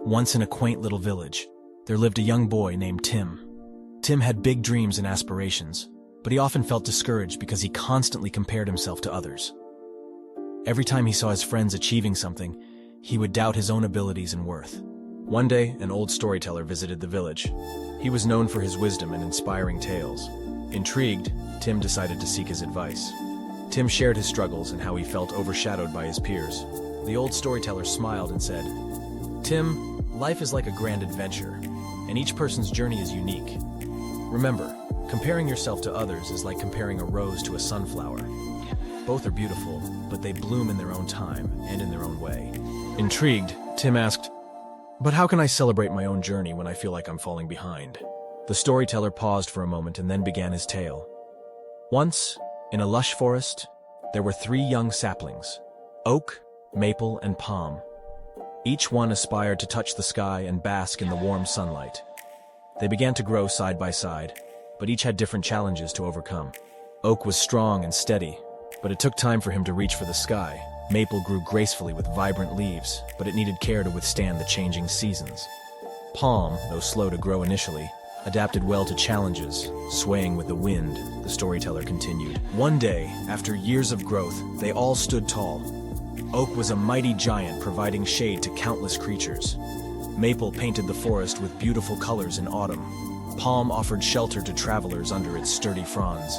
Once in a quaint little village, there lived a young boy named Tim. Tim had big dreams and aspirations, but he often felt discouraged because he constantly compared himself to others. Every time he saw his friends achieving something, he would doubt his own abilities and worth. One day, an old storyteller visited the village. He was known for his wisdom and inspiring tales. Intrigued, Tim decided to seek his advice. Tim shared his struggles and how he felt overshadowed by his peers. The old storyteller smiled and said, "Tim, life is like a grand adventure, and each person's journey is unique. Remember, comparing yourself to others is like comparing a rose to a sunflower. Both are beautiful, but they bloom in their own time and in their own way." Intrigued, Tim asked, "But how can I celebrate my own journey when I feel like I'm falling behind?" The storyteller paused for a moment and then began his tale. Once, in a lush forest, there were 3 young saplings: oak, maple, and palm. Each one aspired to touch the sky and bask in the warm sunlight. They began to grow side by side, but each had different challenges to overcome. Oak was strong and steady, but it took time for him to reach for the sky. Maple grew gracefully with vibrant leaves, but it needed care to withstand the changing seasons. Palm, though slow to grow initially, adapted well to challenges, swaying with the wind, the storyteller continued. One day, after years of growth, they all stood tall. Oak was a mighty giant providing shade to countless creatures. Maple painted the forest with beautiful colors in autumn. Palm offered shelter to travelers under its sturdy fronds.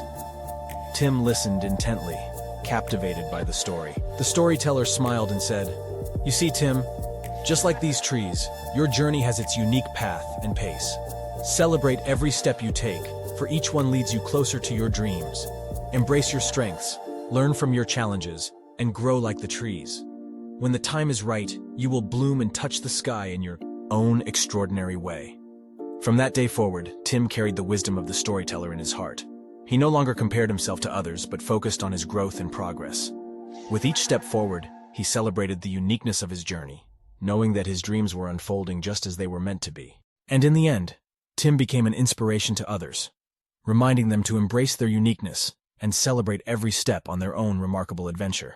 Tim listened intently, captivated by the story. The storyteller smiled and said, "You see, Tim, just like these trees, your journey has its unique path and pace. Celebrate every step you take, for each one leads you closer to your dreams. Embrace your strengths, learn from your challenges, and grow like the trees. When the time is right, you will bloom and touch the sky in your own extraordinary way." From that day forward, Tim carried the wisdom of the storyteller in his heart. He no longer compared himself to others, but focused on his growth and progress. With each step forward, he celebrated the uniqueness of his journey, knowing that his dreams were unfolding just as they were meant to be. And in the end, Tim became an inspiration to others, reminding them to embrace their uniqueness and celebrate every step on their own remarkable adventure.